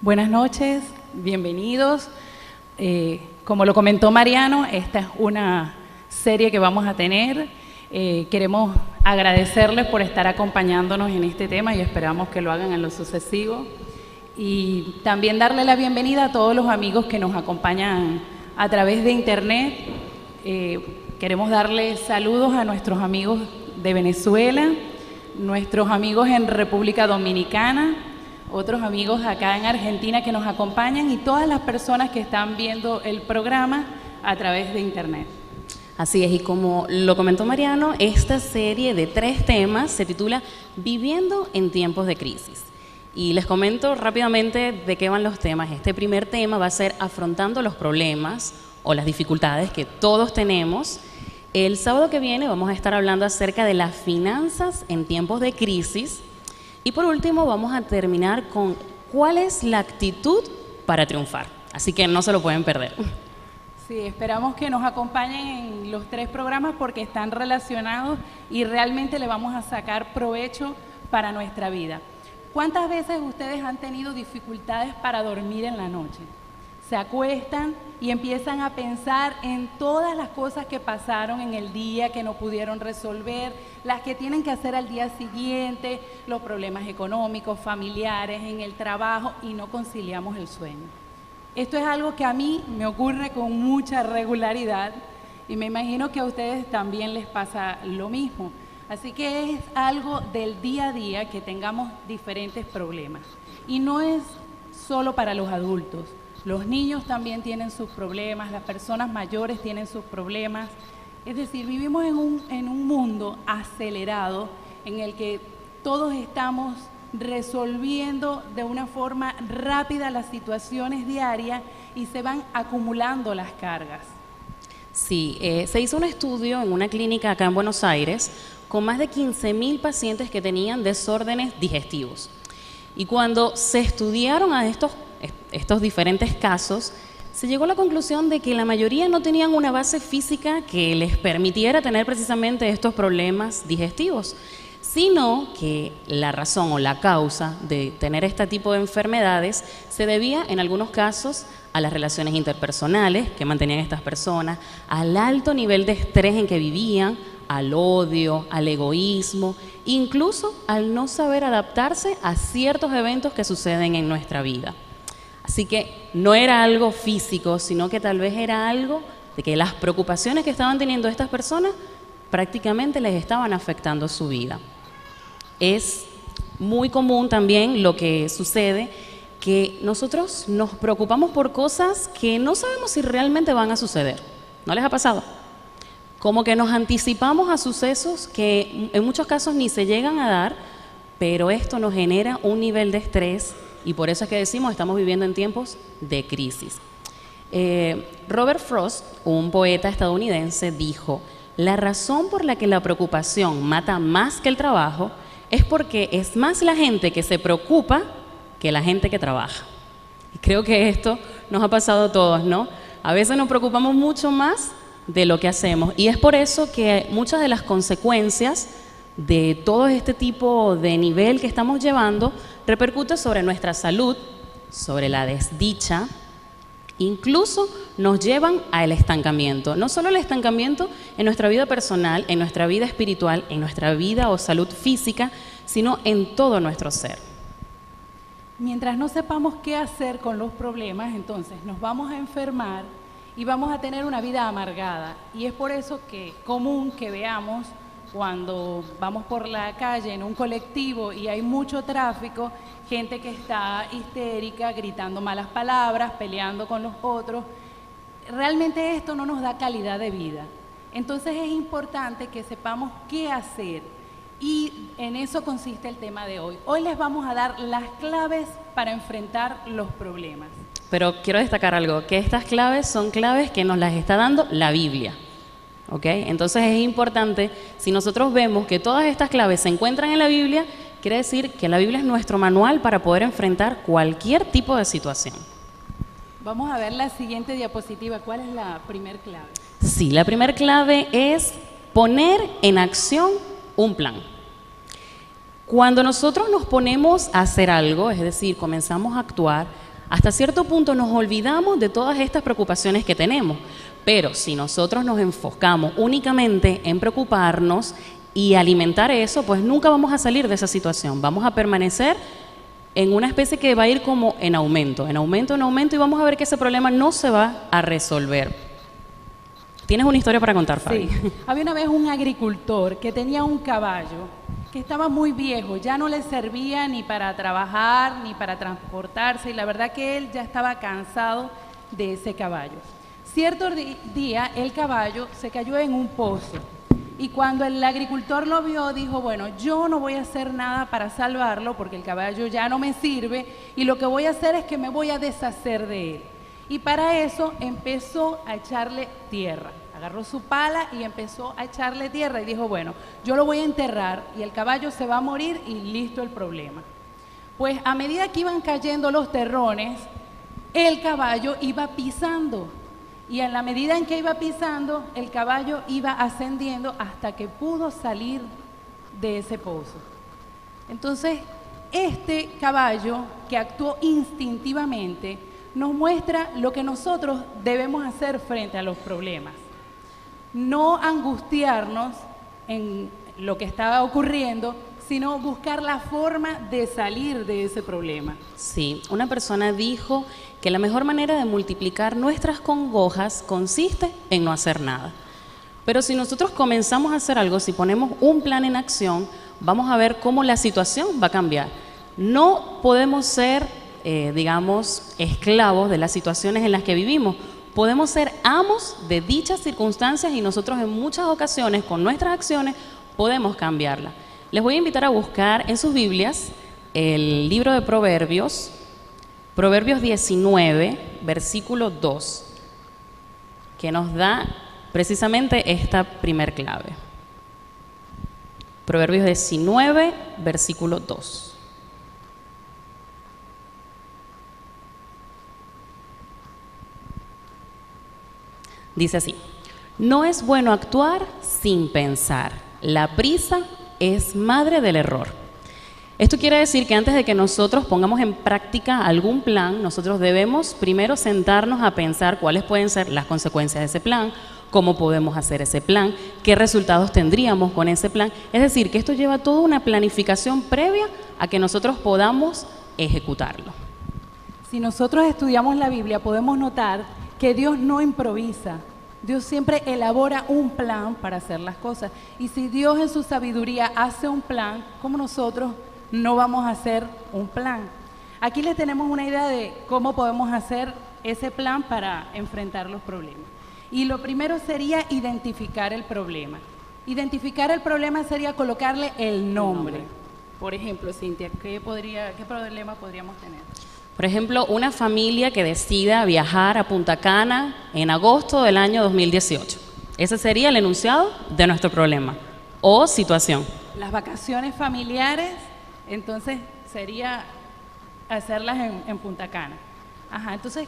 Buenas noches, bienvenidos. Como lo comentó Mariano, esta es una serie que vamos a tener. Queremos agradecerles por estar acompañándonos en este tema y esperamos que lo hagan en lo sucesivo. Y también darle la bienvenida a todos los amigos que nos acompañan a través de internet. Queremos darle saludos a nuestros amigos de Venezuela, nuestros amigos en República Dominicana, otros amigos acá en Argentina que nos acompañan y todas las personas que están viendo el programa a través de internet. Así es, y como lo comentó Mariano, esta serie de 3 temas se titula Viviendo en tiempos de crisis. Y les comento rápidamente de qué van los temas. Este primer tema va a ser afrontando los problemas o las dificultades que todos tenemos. El sábado que viene vamos a estar hablando acerca de las finanzas en tiempos de crisis. Y por último vamos a terminar con cuál es la actitud para triunfar. Así que no se lo pueden perder. Sí, esperamos que nos acompañen en los 3 programas porque están relacionados y realmente le vamos a sacar provecho para nuestra vida. ¿Cuántas veces ustedes han tenido dificultades para dormir en la noche? Se acuestan y empiezan a pensar en todas las cosas que pasaron en el día, que no pudieron resolver, las que tienen que hacer al día siguiente, los problemas económicos, familiares, en el trabajo y no conciliamos el sueño. Esto es algo que a mí me ocurre con mucha regularidad y me imagino que a ustedes también les pasa lo mismo. Así que es algo del día a día que tengamos diferentes problemas. Y no es solo para los adultos. Los niños también tienen sus problemas, las personas mayores tienen sus problemas. Es decir, vivimos en un mundo acelerado en el que todos estamos resolviendo de una forma rápida las situaciones diarias y se van acumulando las cargas. Sí, se hizo un estudio en una clínica acá en Buenos Aires con más de 15.000 pacientes que tenían desórdenes digestivos. Y cuando se estudiaron a estos diferentes casos, se llegó a la conclusión de que la mayoría no tenían una base física que les permitiera tener precisamente estos problemas digestivos, sino que la razón o la causa de tener este tipo de enfermedades se debía en algunos casos a las relaciones interpersonales que mantenían estas personas, al alto nivel de estrés en que vivían, al odio, al egoísmo, incluso al no saber adaptarse a ciertos eventos que suceden en nuestra vida. Así que no era algo físico, sino que tal vez era algo de que las preocupaciones que estaban teniendo estas personas prácticamente les estaban afectando su vida. Es muy común también lo que sucede, que nosotros nos preocupamos por cosas que no sabemos si realmente van a suceder. ¿No les ha pasado? Como que nos anticipamos a sucesos que en muchos casos ni se llegan a dar, pero esto nos genera un nivel de estrés y por eso es que decimos estamos viviendo en tiempos de crisis. Robert Frost, un poeta estadounidense, dijo: la razón por la que la preocupación mata más que el trabajo es porque es más la gente que se preocupa que la gente que trabaja. Y creo que esto nos ha pasado a todos, ¿no? A veces nos preocupamos mucho más de lo que hacemos y es por eso que muchas de las consecuencias de todo este tipo de nivel que estamos llevando repercute sobre nuestra salud, sobre la desdicha, incluso nos llevan al estancamiento. No solo el estancamiento en nuestra vida personal, en nuestra vida espiritual, en nuestra vida o salud física, sino en todo nuestro ser. Mientras no sepamos qué hacer con los problemas, entonces nos vamos a enfermar y vamos a tener una vida amargada. Y es por eso que es común que veamos cuando vamos por la calle en un colectivo y hay mucho tráfico, gente que está histérica, gritando malas palabras, peleando con los otros. Realmente esto no nos da calidad de vida. Entonces es importante que sepamos qué hacer y en eso consiste el tema de hoy. Hoy les vamos a dar las claves para enfrentar los problemas. Pero quiero destacar algo, que estas claves son claves que nos las está dando la Biblia. ¿Ok? Entonces es importante, si nosotros vemos que todas estas claves se encuentran en la Biblia, quiere decir que la Biblia es nuestro manual para poder enfrentar cualquier tipo de situación. Vamos a ver la siguiente diapositiva. ¿Cuál es la primer clave? Sí, la primer clave es poner en acción un plan. Cuando nosotros nos ponemos a hacer algo, es decir, comenzamos a actuar, hasta cierto punto nos olvidamos de todas estas preocupaciones que tenemos. Pero si nosotros nos enfocamos únicamente en preocuparnos y alimentar eso, pues nunca vamos a salir de esa situación. Vamos a permanecer en una especie que va a ir como en aumento, y vamos a ver que ese problema no se va a resolver. ¿Tienes una historia para contar, Fabi? Sí. Había una vez un agricultor que tenía un caballo que estaba muy viejo, ya no le servía ni para trabajar ni para transportarse, y la verdad que él ya estaba cansado de ese caballo. Cierto día el caballo se cayó en un pozo, y cuando el agricultor lo vio dijo, bueno, yo no voy a hacer nada para salvarlo porque el caballo ya no me sirve, y lo que voy a hacer es que me voy a deshacer de él. Y para eso empezó a echarle tierra. Agarró su pala y empezó a echarle tierra y dijo, bueno, yo lo voy a enterrar y el caballo se va a morir y listo el problema. Pues a medida que iban cayendo los terrones, el caballo iba pisando. Y en la medida en que iba pisando, el caballo iba ascendiendo hasta que pudo salir de ese pozo. Entonces, este caballo que actuó instintivamente nos muestra lo que nosotros debemos hacer frente a los problemas. No angustiarnos en lo que estaba ocurriendo, sino buscar la forma de salir de ese problema. Sí, una persona dijo que la mejor manera de multiplicar nuestras congojas consiste en no hacer nada. Pero si nosotros comenzamos a hacer algo, si ponemos un plan en acción, vamos a ver cómo la situación va a cambiar. No podemos ser, digamos, esclavos de las situaciones en las que vivimos. Podemos ser amos de dichas circunstancias y nosotros en muchas ocasiones con nuestras acciones podemos cambiarlas. Les voy a invitar a buscar en sus Biblias el libro de Proverbios, Proverbios 19, versículo 2, que nos da precisamente esta primer clave. Proverbios 19, versículo 2. Dice así: no es bueno actuar sin pensar. La prisa es madre del error. Esto quiere decir que antes de que nosotros pongamos en práctica algún plan, nosotros debemos primero sentarnos a pensar cuáles pueden ser las consecuencias de ese plan, cómo podemos hacer ese plan, qué resultados tendríamos con ese plan. Es decir, que esto lleva toda una planificación previa a que nosotros podamos ejecutarlo. Si nosotros estudiamos la Biblia, podemos notar que Dios no improvisa. Dios siempre elabora un plan para hacer las cosas. Y si Dios en su sabiduría hace un plan, ¿cómo nosotros no vamos a hacer un plan? Aquí les tenemos una idea de cómo podemos hacer ese plan para enfrentar los problemas. Y lo primero sería identificar el problema. Identificar el problema sería colocarle el nombre. Por ejemplo, Cintia, ¿qué problema podríamos tener? Por ejemplo, una familia que decida viajar a Punta Cana en agosto del año 2018. Ese sería el enunciado de nuestro problema o situación. Las vacaciones familiares, entonces, sería hacerlas en Punta Cana. Ajá, entonces,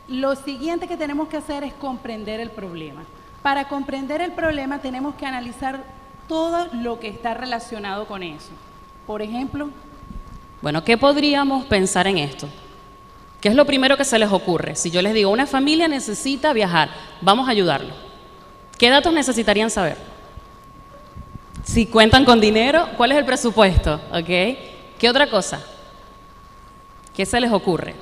lo siguiente que tenemos que hacer es comprender el problema. Para comprender el problema tenemos que analizar todo lo que está relacionado con eso. Por ejemplo... Bueno, ¿qué podríamos pensar en esto? ¿Qué es lo primero que se les ocurre? Si yo les digo, una familia necesita viajar, vamos a ayudarlo. ¿Qué datos necesitarían saber? Si cuentan con dinero, ¿cuál es el presupuesto? ¿Okay? ¿Qué otra cosa? ¿Qué se les ocurre?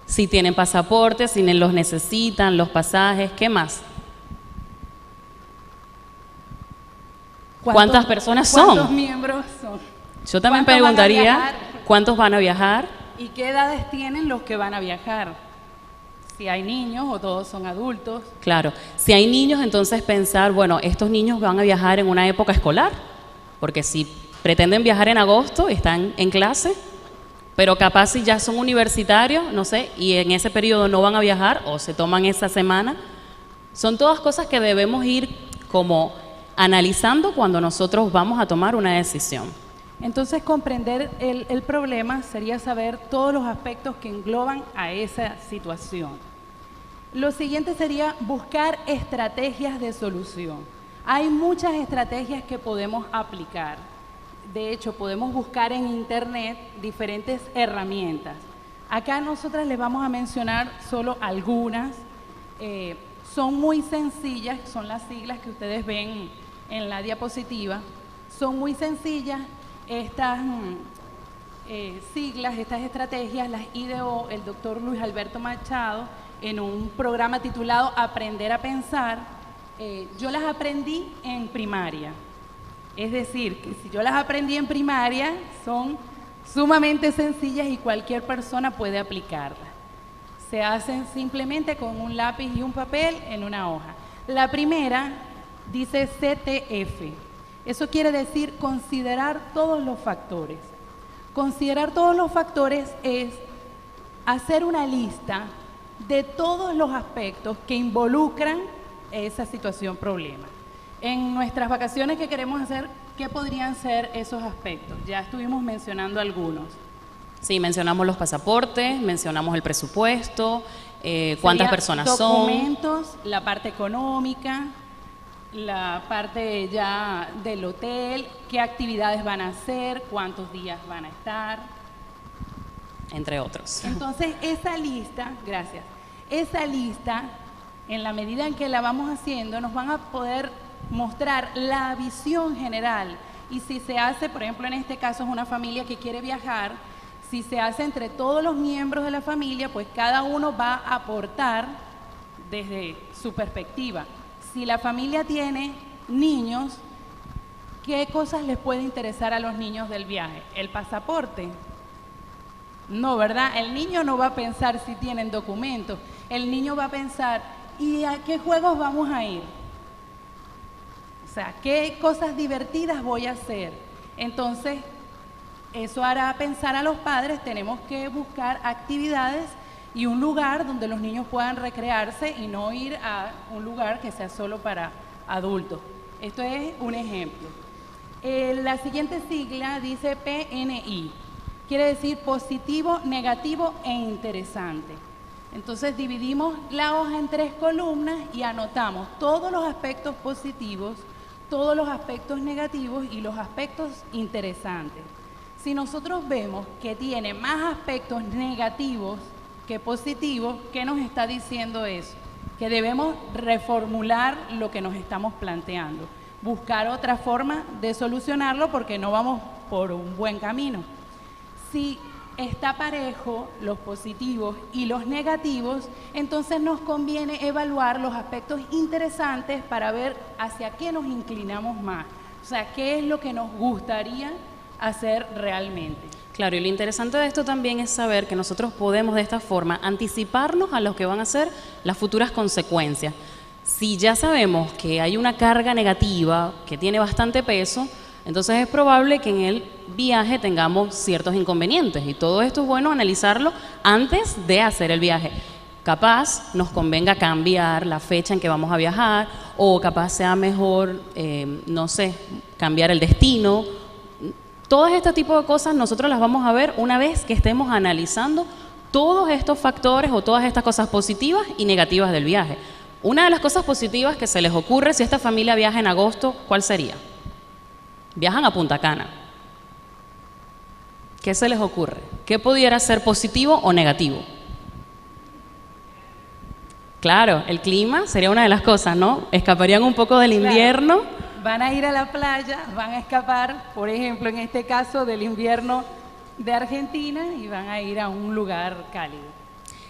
Si tienen pasaporte, si los necesitan, los pasajes, ¿qué más? ¿Cuántas personas son? ¿Cuántos miembros son? Yo también preguntaría, ¿cuántos van a viajar? ¿Y qué edades tienen los que van a viajar? Si hay niños o todos son adultos. Claro, si hay niños, entonces pensar, bueno, estos niños van a viajar en una época escolar, porque si pretenden viajar en agosto, están en clase, pero capaz si ya son universitarios, no sé, y en ese periodo no van a viajar o se toman esa semana. Son todas cosas que debemos ir como analizando cuando nosotros vamos a tomar una decisión. Entonces, comprender el problema sería saber todos los aspectos que engloban a esa situación. Lo siguiente sería buscar estrategias de solución. Hay muchas estrategias que podemos aplicar. De hecho, podemos buscar en internet diferentes herramientas. Acá nosotras les vamos a mencionar solo algunas. Son muy sencillas, son las siglas que ustedes ven en la diapositiva. Son muy sencillas estas siglas, estas estrategias, las ideó el doctor Luis Alberto Machado en un programa titulado Aprender a Pensar. Yo las aprendí en primaria. Es decir, que si yo las aprendí en primaria, son sumamente sencillas y cualquier persona puede aplicarlas. Se hacen simplemente con un lápiz y un papel en una hoja. La primera dice CTF. Eso quiere decir considerar todos los factores. Considerar todos los factores es hacer una lista de todos los aspectos que involucran esa situación problema. En nuestras vacaciones que queremos hacer, ¿qué podrían ser esos aspectos? Ya estuvimos mencionando algunos. Sí, mencionamos los pasaportes, mencionamos el presupuesto, cuántas personas documentos, son. La parte económica, la parte ya del hotel, qué actividades van a hacer, cuántos días van a estar. Entre otros. Entonces, esa lista, gracias, esa lista, en la medida en que la vamos haciendo, nos van a poder mostrar la visión general. Y si se hace, por ejemplo, en este caso es una familia que quiere viajar, si se hace entre todos los miembros de la familia, pues cada uno va a aportar desde su perspectiva. Si la familia tiene niños, ¿qué cosas les puede interesar a los niños del viaje? ¿El pasaporte? No, ¿verdad? El niño no va a pensar si tienen documentos. El niño va a pensar, ¿y a qué juegos vamos a ir? O sea, ¿qué cosas divertidas voy a hacer? Entonces, eso hará pensar a los padres, tenemos que buscar actividades y un lugar donde los niños puedan recrearse y no ir a un lugar que sea solo para adultos. Esto es un ejemplo. La siguiente sigla dice PNI, quiere decir positivo, negativo e interesante. Entonces dividimos la hoja en 3 columnas y anotamos todos los aspectos positivos, todos los aspectos negativos y los aspectos interesantes. Si nosotros vemos que tiene más aspectos negativos que positivos, ¿qué nos está diciendo eso? Que debemos reformular lo que nos estamos planteando, buscar otra forma de solucionarlo porque no vamos por un buen camino. Si está parejo los positivos y los negativos, entonces nos conviene evaluar los aspectos interesantes para ver hacia qué nos inclinamos más, o sea, qué es lo que nos gustaría hacer realmente. Claro, y lo interesante de esto también es saber que nosotros podemos de esta forma anticiparnos a lo que van a ser las futuras consecuencias. Si ya sabemos que hay una carga negativa que tiene bastante peso, entonces es probable que en el viaje tengamos ciertos inconvenientes y todo esto es bueno analizarlo antes de hacer el viaje. Capaz nos convenga cambiar la fecha en que vamos a viajar o capaz sea mejor, no sé, cambiar el destino. Todo este tipo de cosas nosotros las vamos a ver una vez que estemos analizando todos estos factores o todas estas cosas positivas y negativas del viaje. Una de las cosas positivas que se les ocurre si esta familia viaja en agosto, ¿cuál sería? Viajan a Punta Cana. ¿Qué se les ocurre? ¿Qué pudiera ser positivo o negativo? Claro, el clima sería una de las cosas, ¿no? Escaparían un poco del invierno. Claro. Van a ir a la playa, van a escapar, por ejemplo, en este caso del invierno de Argentina y van a ir a un lugar cálido.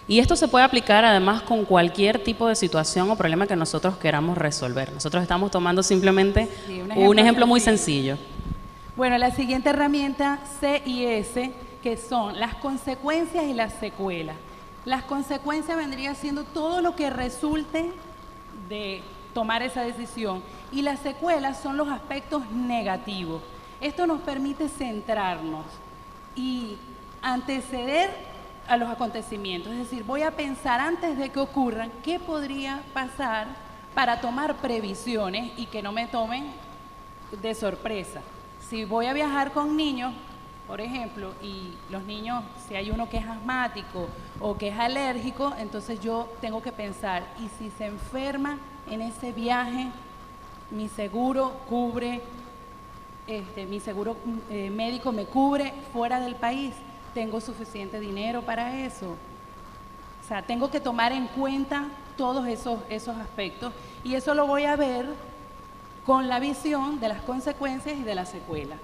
Y esto se puede aplicar además con cualquier tipo de situación o problema que nosotros queramos resolver. Nosotros estamos tomando simplemente un ejemplo muy sencillo. Bueno, la siguiente herramienta, CIS, que son las consecuencias y las secuelas. Las consecuencias vendría siendo todo lo que resulte de tomar esa decisión y las secuelas son los aspectos negativos. Esto nos permite centrarnos y anteceder a los acontecimientos, es decir, voy a pensar antes de que ocurran qué podría pasar para tomar previsiones y que no me tomen de sorpresa. Si voy a viajar con niños, por ejemplo, y los niños, si hay uno que es asmático o que es alérgico, entonces yo tengo que pensar, ¿y si se enferma en ese viaje, mi seguro cubre mi seguro médico me cubre fuera del país, tengo suficiente dinero para eso. O sea, tengo que tomar en cuenta todos esos aspectos y eso lo voy a ver con la visión de las consecuencias y de la secuela.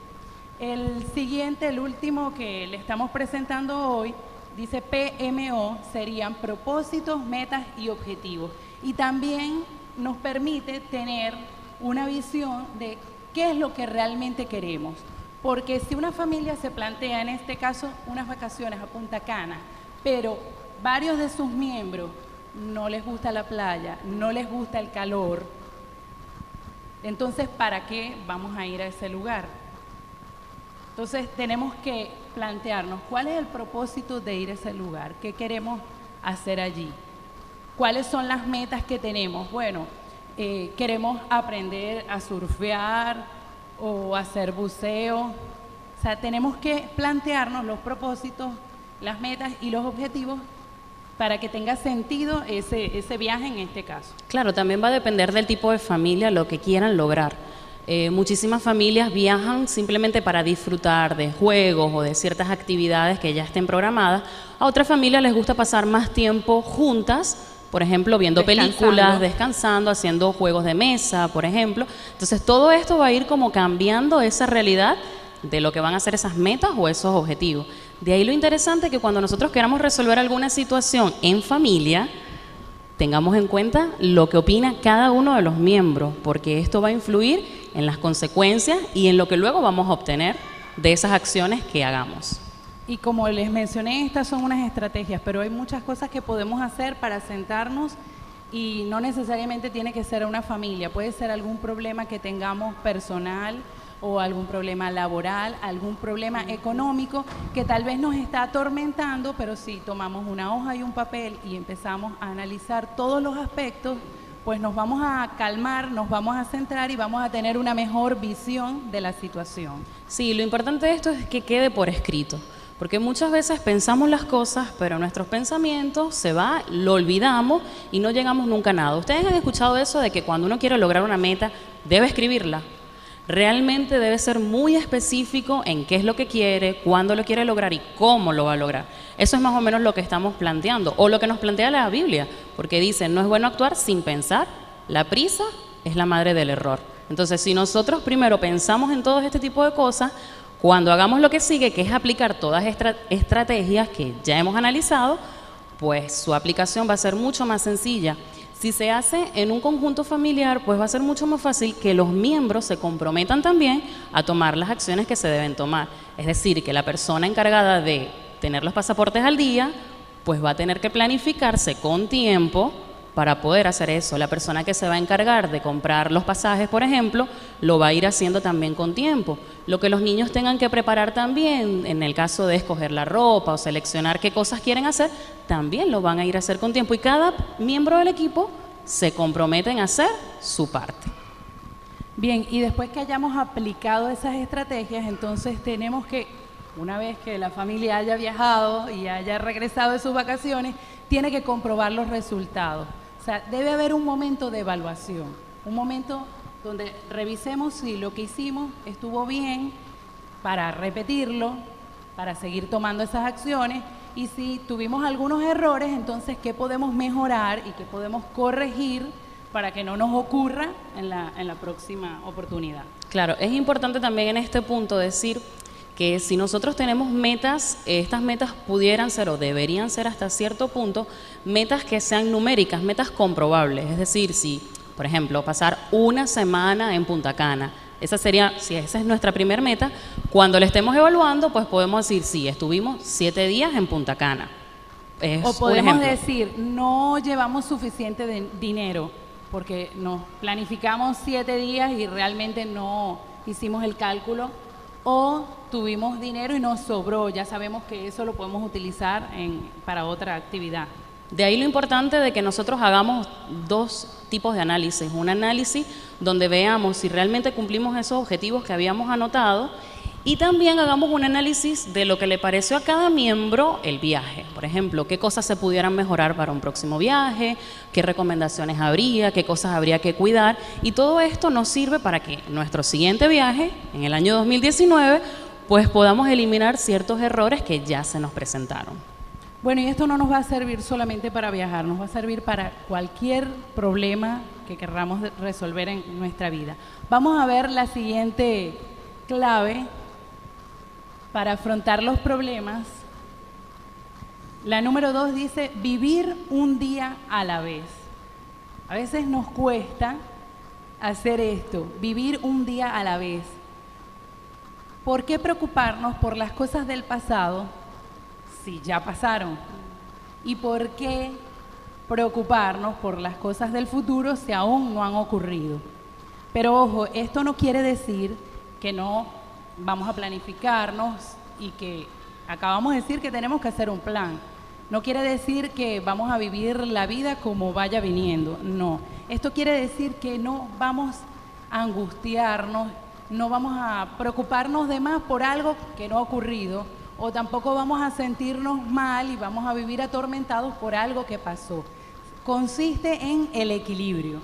El siguiente, el último que le estamos presentando hoy, dice PMO, serían propósitos, metas y objetivos. Y también nos permite tener una visión de qué es lo que realmente queremos. Porque si una familia se plantea, en este caso, unas vacaciones a Punta Cana, pero varios de sus miembros no les gusta la playa, no les gusta el calor, entonces, ¿para qué vamos a ir a ese lugar? Entonces, tenemos que plantearnos cuál es el propósito de ir a ese lugar, qué queremos hacer allí, cuáles son las metas que tenemos. Bueno, queremos aprender a surfear o hacer buceo. O sea, tenemos que plantearnos los propósitos, las metas y los objetivos para que tenga sentido ese viaje en este caso. Claro, también va a depender del tipo de familia, lo que quieran lograr. Muchísimas familias viajan simplemente para disfrutar de juegos o de ciertas actividades que ya estén programadas. A otras familias les gusta pasar más tiempo juntas, por ejemplo, viendo películas, descansando, haciendo juegos de mesa, por ejemplo. Entonces, todo esto va a ir como cambiando esa realidad de lo que van a ser esas metas o esos objetivos. De ahí lo interesante que cuando nosotros queramos resolver alguna situación en familia, tengamos en cuenta lo que opina cada uno de los miembros, porque esto va a influir en las consecuencias y en lo que luego vamos a obtener de esas acciones que hagamos. Y como les mencioné, estas son unas estrategias, pero hay muchas cosas que podemos hacer para sentarnos y no necesariamente tiene que ser una familia, puede ser algún problema que tengamos personal o algún problema laboral, algún problema económico que tal vez nos está atormentando, pero si tomamos una hoja y un papel y empezamos a analizar todos los aspectos, pues nos vamos a calmar, nos vamos a centrar y vamos a tener una mejor visión de la situación. Sí, lo importante de esto es que quede por escrito, porque muchas veces pensamos las cosas, pero nuestros pensamientos se va, lo olvidamos y no llegamos nunca a nada. ¿Ustedes han escuchado eso de que cuando uno quiere lograr una meta, debe escribirla? Realmente debe ser muy específico en qué es lo que quiere, cuándo lo quiere lograr y cómo lo va a lograr. Eso es más o menos lo que estamos planteando, o lo que nos plantea la Biblia, porque dice, no es bueno actuar sin pensar, la prisa es la madre del error. Entonces, si nosotros primero pensamos en todo este tipo de cosas, cuando hagamos lo que sigue, que es aplicar todas estas estrategias que ya hemos analizado, pues su aplicación va a ser mucho más sencilla. Si se hace en un conjunto familiar, pues va a ser mucho más fácil que los miembros se comprometan también a tomar las acciones que se deben tomar. Es decir, que la persona encargada de tener los pasaportes al día, pues va a tener que planificarse con tiempo para poder hacer eso. La persona que se va a encargar de comprar los pasajes, por ejemplo, lo va a ir haciendo también con tiempo. Lo que los niños tengan que preparar también, en el caso de escoger la ropa o seleccionar qué cosas quieren hacer, también lo van a ir a hacer con tiempo. Y cada miembro del equipo se compromete en hacer su parte. Bien, y después que hayamos aplicado esas estrategias, entonces tenemos que, una vez que la familia haya viajado y haya regresado de sus vacaciones, tiene que comprobar los resultados. O sea, debe haber un momento de evaluación, un momento donde revisemos si lo que hicimos estuvo bien para repetirlo, para seguir tomando esas acciones y si tuvimos algunos errores, entonces qué podemos mejorar y qué podemos corregir para que no nos ocurra en la próxima oportunidad. Claro, es importante también en este punto decir que si nosotros tenemos metas, estas metas pudieran ser o deberían ser hasta cierto punto metas que sean numéricas, metas comprobables. Es decir, si, por ejemplo, pasar una semana en Punta Cana, esa sería, si esa es nuestra primera meta, cuando la estemos evaluando, pues podemos decir, sí, estuvimos 7 días en Punta Cana. O podemos decir, no llevamos suficiente dinero, porque nos planificamos 7 días y realmente no hicimos el cálculo, o tuvimos dinero y nos sobró, ya sabemos que eso lo podemos utilizar para otra actividad. De ahí lo importante de que nosotros hagamos 2 tipos de análisis. Un análisis donde veamos si realmente cumplimos esos objetivos que habíamos anotado Y también hagamos un análisis de lo que le pareció a cada miembro el viaje. Por ejemplo, qué cosas se pudieran mejorar para un próximo viaje, qué recomendaciones habría, qué cosas habría que cuidar. Y todo esto nos sirve para que nuestro siguiente viaje, en el año 2019, pues podamos eliminar ciertos errores que ya se nos presentaron. Bueno, y esto no nos va a servir solamente para viajar, nos va a servir para cualquier problema que querramos resolver en nuestra vida. Vamos a ver la siguiente clave para afrontar los problemas. La número 2 dice, vivir un día a la vez. A veces nos cuesta hacer esto, vivir un día a la vez. ¿Por qué preocuparnos por las cosas del pasado si ya pasaron? ¿Y por qué preocuparnos por las cosas del futuro si aún no han ocurrido? Pero ojo, esto no quiere decir que no vamos a planificarnos y que acabamos de decir que tenemos que hacer un plan. No quiere decir que vamos a vivir la vida como vaya viniendo, no. Esto quiere decir que no vamos a angustiarnos, no vamos a preocuparnos de más por algo que no ha ocurrido, o tampoco vamos a sentirnos mal y vamos a vivir atormentados por algo que pasó. Consiste en el equilibrio.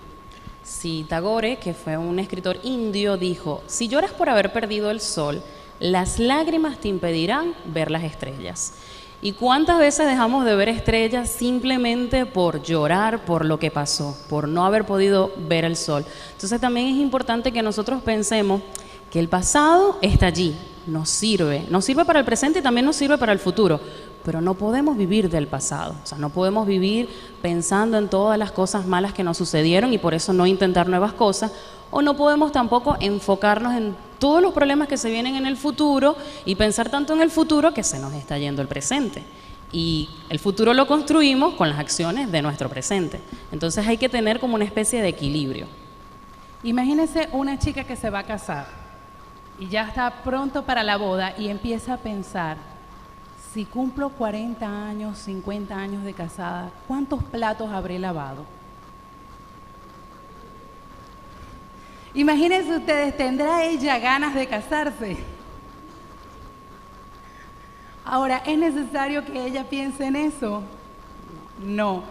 Sí, Tagore, que fue un escritor indio, dijo, si lloras por haber perdido el sol, las lágrimas te impedirán ver las estrellas. ¿Y cuántas veces dejamos de ver estrellas simplemente por llorar por lo que pasó, por no haber podido ver el sol? Entonces también es importante que nosotros pensemos que el pasado está allí, nos sirve para el presente y también nos sirve para el futuro, pero no podemos vivir del pasado, o sea, no podemos vivir pensando en todas las cosas malas que nos sucedieron y por eso no intentar nuevas cosas, o no podemos tampoco enfocarnos en todos los problemas que se vienen en el futuro y pensar tanto en el futuro que se nos está yendo el presente. Y el futuro lo construimos con las acciones de nuestro presente. Entonces hay que tener como una especie de equilibrio. Imagínense una chica que se va a casar y ya está pronto para la boda y empieza a pensar, si cumplo 40 años, 50 años de casada, ¿cuántos platos habré lavado? Imagínense ustedes, ¿tendrá ella ganas de casarse? Ahora, ¿es necesario que ella piense en eso? No. O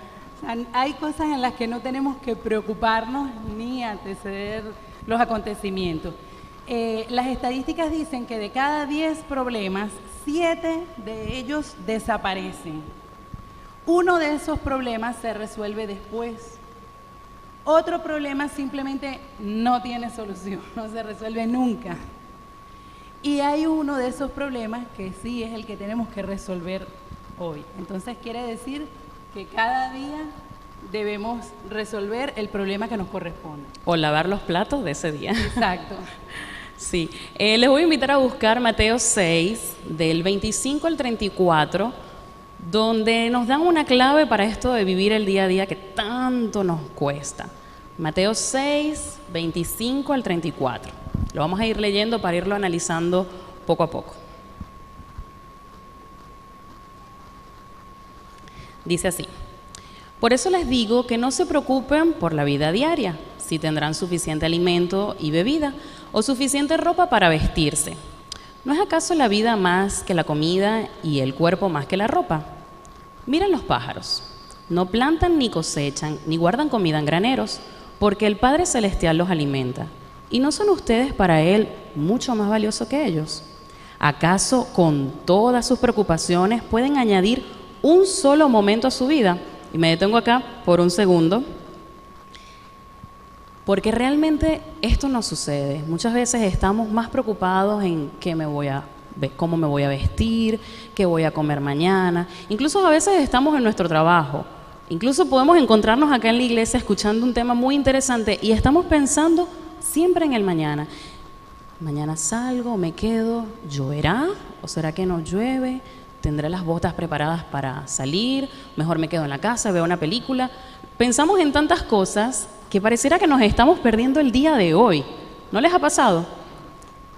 sea, hay cosas en las que no tenemos que preocuparnos ni anteceder los acontecimientos. Las estadísticas dicen que de cada 10 problemas, 7 de ellos desaparecen. Uno de esos problemas se resuelve después. Otro problema simplemente no tiene solución, no se resuelve nunca. Y hay uno de esos problemas que sí es el que tenemos que resolver hoy. Entonces quiere decir que cada día debemos resolver el problema que nos corresponde. O lavar los platos de ese día. Exacto. Sí, les voy a invitar a buscar Mateo 6, del 25 al 34, donde nos dan una clave para esto de vivir el día a día que tanto nos cuesta. Mateo 6, 25 al 34. Lo vamos a ir leyendo para irlo analizando poco a poco. Dice así: por eso les digo que no se preocupen por la vida diaria, si tendrán suficiente alimento y bebida, o suficiente ropa para vestirse. ¿No es acaso la vida más que la comida y el cuerpo más que la ropa? Miren los pájaros, no plantan ni cosechan, ni guardan comida en graneros, porque el Padre Celestial los alimenta. ¿Y no son ustedes para Él mucho más valiosos que ellos? ¿Acaso con todas sus preocupaciones pueden añadir un solo momento a su vida? Y me detengo acá por un segundo, porque realmente esto no sucede. Muchas veces estamos más preocupados en cómo me voy a vestir, qué voy a comer mañana. Incluso a veces estamos en nuestro trabajo. Incluso podemos encontrarnos acá en la iglesia escuchando un tema muy interesante y estamos pensando siempre en el mañana. Mañana salgo, me quedo, ¿lloverá o será que no llueve? ¿Tendré las botas preparadas para salir? Mejor me quedo en la casa, veo una película. Pensamos en tantas cosas que pareciera que nos estamos perdiendo el día de hoy. ¿No les ha pasado?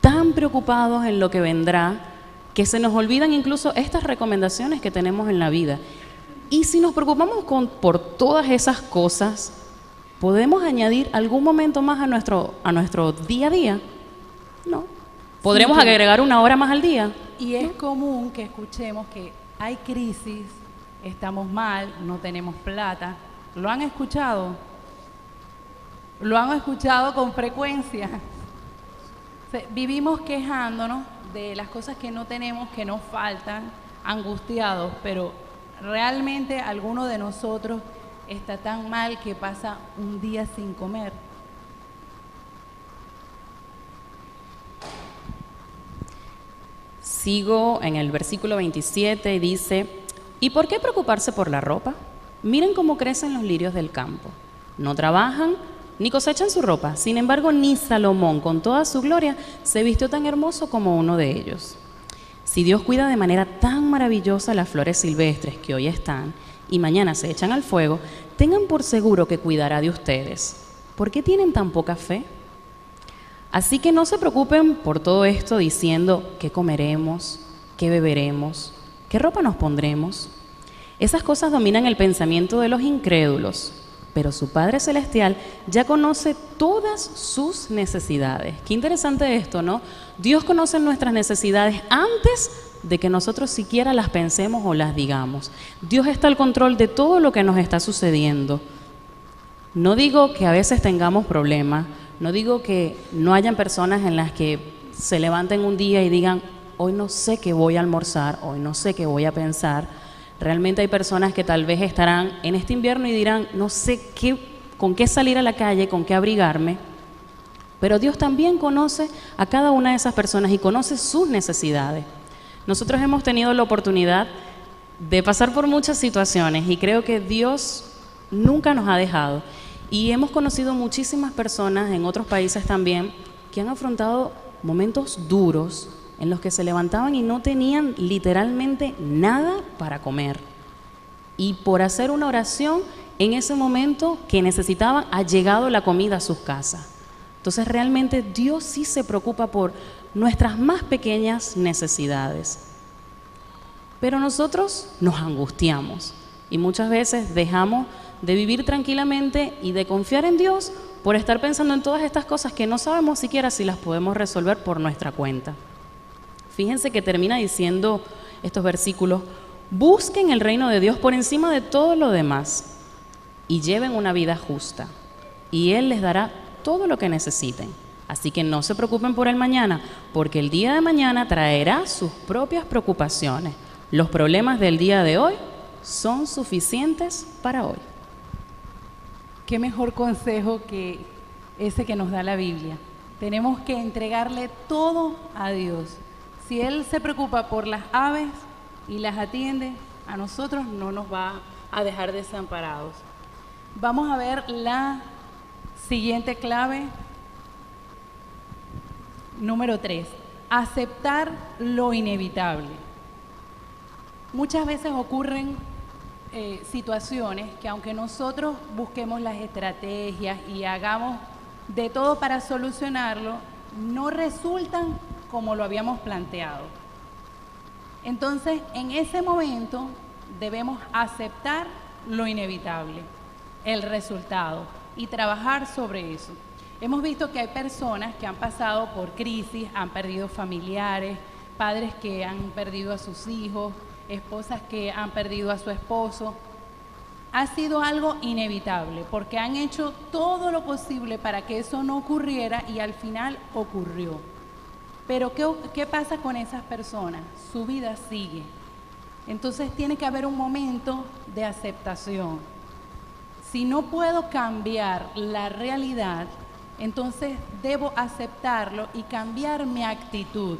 Tan preocupados en lo que vendrá que se nos olvidan incluso estas recomendaciones que tenemos en la vida. Y si nos preocupamos por todas esas cosas, ¿podemos añadir algún momento más a nuestro día a día? No. ¿Podremos Sí, agregar 1 hora más al día? y es común que escuchemos que hay crisis, estamos mal, no tenemos plata. ¿Lo han escuchado? ¿Lo han escuchado con frecuencia? Vivimos quejándonos de las cosas que no tenemos, que nos faltan, angustiados, pero realmente alguno de nosotros está tan mal que pasa un día sin comer. Sigo en el versículo 27 y dice, ¿y por qué preocuparse por la ropa? Miren cómo crecen los lirios del campo. No trabajan ni cosechan su ropa. Sin embargo, ni Salomón, con toda su gloria, se vistió tan hermoso como uno de ellos. Si Dios cuida de manera tan maravillosa las flores silvestres que hoy están y mañana se echan al fuego, tengan por seguro que cuidará de ustedes. ¿Por qué tienen tan poca fe? Así que no se preocupen por todo esto diciendo qué comeremos, qué beberemos, qué ropa nos pondremos. Esas cosas dominan el pensamiento de los incrédulos, pero su Padre Celestial ya conoce todas sus necesidades. Qué interesante esto, ¿no? Dios conoce nuestras necesidades antes de que nosotros siquiera las pensemos o las digamos. Dios está al control de todo lo que nos está sucediendo. No digo que a veces tengamos problemas, no digo que no hayan personas en las que se levanten un día y digan, hoy no sé qué voy a almorzar, hoy no sé qué voy a pensar. Realmente hay personas que tal vez estarán en este invierno y dirán, no sé con qué salir a la calle, con qué abrigarme. Pero Dios también conoce a cada una de esas personas y conoce sus necesidades. Nosotros hemos tenido la oportunidad de pasar por muchas situaciones y creo que Dios nunca nos ha dejado. Y hemos conocido muchísimas personas en otros países también que han afrontado momentos duros en los que se levantaban y no tenían literalmente nada para comer. Y por hacer una oración, en ese momento que necesitaban, ha llegado la comida a sus casas. Entonces realmente Dios sí se preocupa por nuestras más pequeñas necesidades. Pero nosotros nos angustiamos y muchas veces dejamos de vivir tranquilamente y de confiar en Dios por estar pensando en todas estas cosas que no sabemos siquiera si las podemos resolver por nuestra cuenta. Fíjense que termina diciendo estos versículos, busquen el reino de Dios por encima de todo lo demás y lleven una vida justa y Él les dará todo lo que necesiten. Así que no se preocupen por el mañana, porque el día de mañana traerá sus propias preocupaciones. Los problemas del día de hoy son suficientes para hoy. Qué mejor consejo que ese que nos da la Biblia. Tenemos que entregarle todo a Dios. Si Él se preocupa por las aves y las atiende, a nosotros no nos va a dejar desamparados. Vamos a ver la siguiente clave, número 3. Aceptar lo inevitable. Muchas veces ocurren situaciones que aunque nosotros busquemos las estrategias y hagamos de todo para solucionarlo, no resultan como lo habíamos planteado. Entonces, en ese momento debemos aceptar lo inevitable, el resultado, y trabajar sobre eso. Hemos visto que hay personas que han pasado por crisis, han perdido familiares, padres que han perdido a sus hijos, esposas que han perdido a su esposo. Ha sido algo inevitable porque han hecho todo lo posible para que eso no ocurriera y al final ocurrió. Pero ¿qué pasa con esas personas? Su vida sigue. Entonces tiene que haber un momento de aceptación. Si no puedo cambiar la realidad, entonces debo aceptarlo y cambiar mi actitud.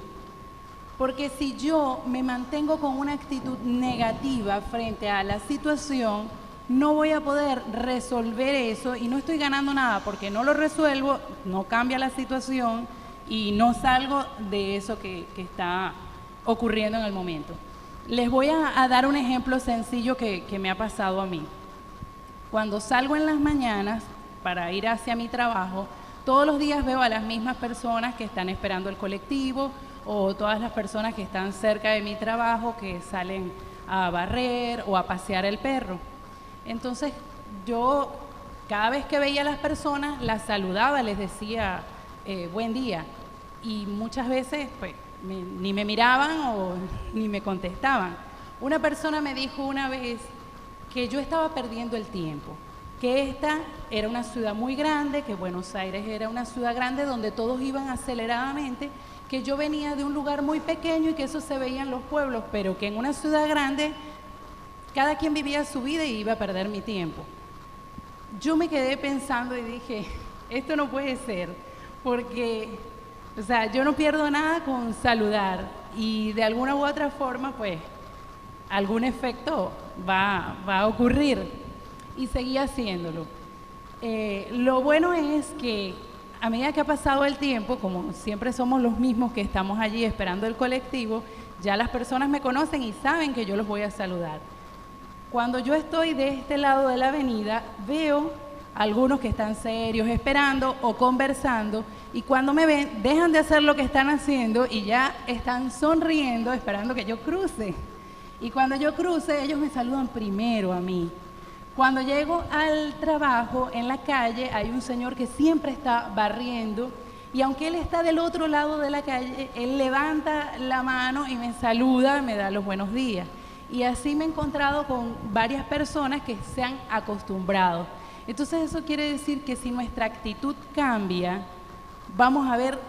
Porque si yo me mantengo con una actitud negativa frente a la situación, no voy a poder resolver eso y no estoy ganando nada porque no lo resuelvo, no cambia la situación y no salgo de eso que está ocurriendo en el momento. Les voy a dar un ejemplo sencillo que me ha pasado a mí. Cuando salgo en las mañanas para ir hacia mi trabajo, todos los días veo a las mismas personas que están esperando el colectivo o todas las personas que están cerca de mi trabajo que salen a barrer o a pasear el perro. Entonces yo cada vez que veía a las personas las saludaba, les decía buen día y muchas veces pues ni me miraban o ni me contestaban. Una persona me dijo una vez que yo estaba perdiendo el tiempo, que esta era una ciudad muy grande, que Buenos Aires era una ciudad grande donde todos iban aceleradamente, que yo venía de un lugar muy pequeño y que eso se veía en los pueblos, pero que en una ciudad grande cada quien vivía su vida y iba a perder mi tiempo. Yo me quedé pensando y dije, esto no puede ser, porque, o sea, yo no pierdo nada con saludar y de alguna u otra forma, pues, algún efecto va a ocurrir, y seguí haciéndolo. Lo bueno es que a medida que ha pasado el tiempo, como siempre somos los mismos que estamos allí esperando el colectivo, ya las personas me conocen y saben que yo los voy a saludar. Cuando yo estoy de este lado de la avenida, veo algunos que están serios, esperando o conversando, y cuando me ven, dejan de hacer lo que están haciendo y ya están sonriendo, esperando que yo cruce. Y cuando yo cruce, ellos me saludan primero a mí. Cuando llego al trabajo, en la calle, hay un señor que siempre está barriendo, y aunque él está del otro lado de la calle, él levanta la mano y me saluda, me da los buenos días. Y así me he encontrado con varias personas que se han acostumbrado. Entonces eso quiere decir que si nuestra actitud cambia, vamos a ver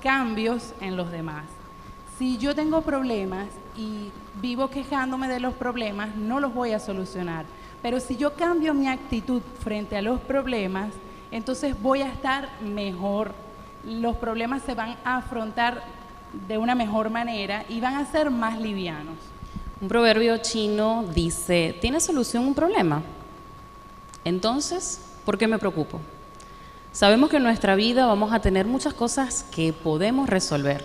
cambios en los demás. Si yo tengo problemas y vivo quejándome de los problemas, no los voy a solucionar. Pero si yo cambio mi actitud frente a los problemas, entonces voy a estar mejor. Los problemas se van a afrontar de una mejor manera y van a ser más livianos. Un proverbio chino dice, ¿tiene solución un problema? Entonces, ¿por qué me preocupo? Sabemos que en nuestra vida vamos a tener muchas cosas que podemos resolver.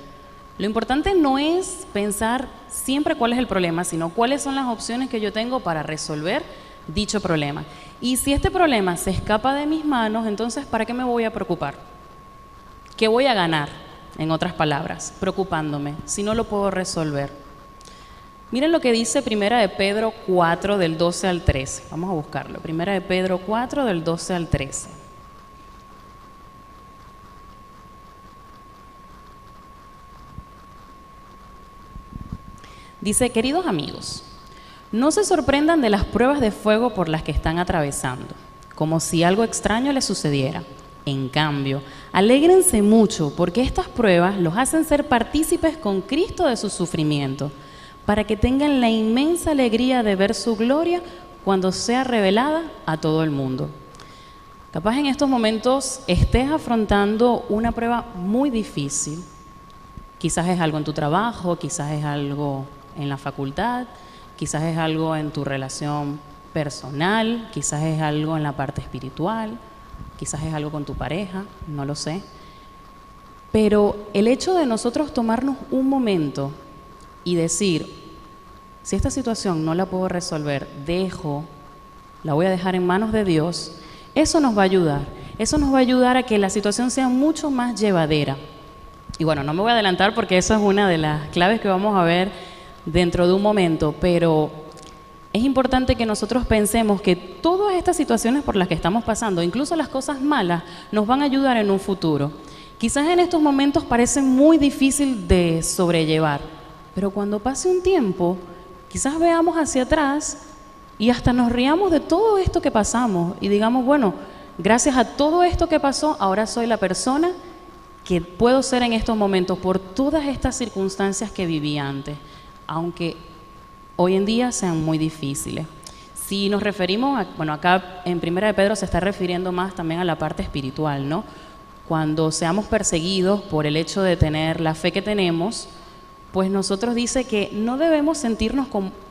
Lo importante no es pensar siempre cuál es el problema, sino cuáles son las opciones que yo tengo para resolver dicho problema. Y si este problema se escapa de mis manos, entonces ¿para qué me voy a preocupar? ¿Qué voy a ganar, en otras palabras, preocupándome, si no lo puedo resolver? Miren lo que dice Primera de Pedro 4, del 12 al 13. Vamos a buscarlo. Primera de Pedro 4, del 12 al 13. Dice, queridos amigos, no se sorprendan de las pruebas de fuego por las que están atravesando, como si algo extraño les sucediera. En cambio, alégrense mucho porque estas pruebas los hacen ser partícipes con Cristo de su sufrimiento, para que tengan la inmensa alegría de ver su gloria cuando sea revelada a todo el mundo. Capaz en estos momentos estés afrontando una prueba muy difícil. Quizás es algo en tu trabajo, quizás es algo en la facultad, quizás es algo en tu relación personal, quizás es algo en la parte espiritual, quizás es algo con tu pareja, no lo sé. Pero el hecho de nosotros tomarnos un momento y decir, si esta situación no la puedo resolver, la voy a dejar en manos de Dios, eso nos va a ayudar. Eso nos va a ayudar a que la situación sea mucho más llevadera. Y bueno, no me voy a adelantar porque eso es una de las claves que vamos a ver dentro de un momento, pero es importante que nosotros pensemos que todas estas situaciones por las que estamos pasando, incluso las cosas malas, nos van a ayudar en un futuro. Quizás en estos momentos parecen muy difícil de sobrellevar, pero cuando pase un tiempo, quizás veamos hacia atrás y hasta nos riamos de todo esto que pasamos y digamos, bueno, gracias a todo esto que pasó, ahora soy la persona que puedo ser en estos momentos por todas estas circunstancias que viví antes, aunque hoy en día sean muy difíciles. Si nos referimos, acá en Primera de Pedro se está refiriendo más también a la parte espiritual, ¿no? Cuando seamos perseguidos por el hecho de tener la fe que tenemos, pues nosotros dice que no debemos sentirnos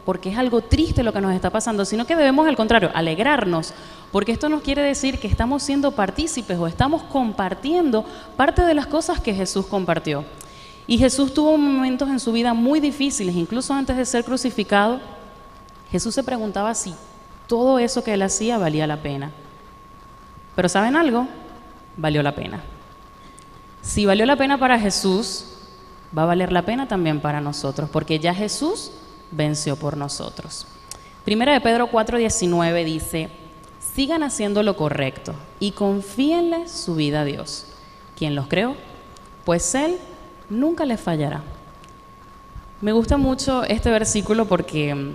porque es algo triste lo que nos está pasando, sino que debemos al contrario, alegrarnos, porque esto nos quiere decir que estamos siendo partícipes o estamos compartiendo parte de las cosas que Jesús compartió. Y Jesús tuvo momentos en su vida muy difíciles, incluso antes de ser crucificado, Jesús se preguntaba si todo eso que él hacía valía la pena. Pero ¿saben algo? Valió la pena. Si valió la pena para Jesús, va a valer la pena también para nosotros, porque ya Jesús venció por nosotros. Primera de Pedro 4:19 dice, sigan haciendo lo correcto y confíenle su vida a Dios, quien los creó, pues Él nunca les fallará. Me gusta mucho este versículo porque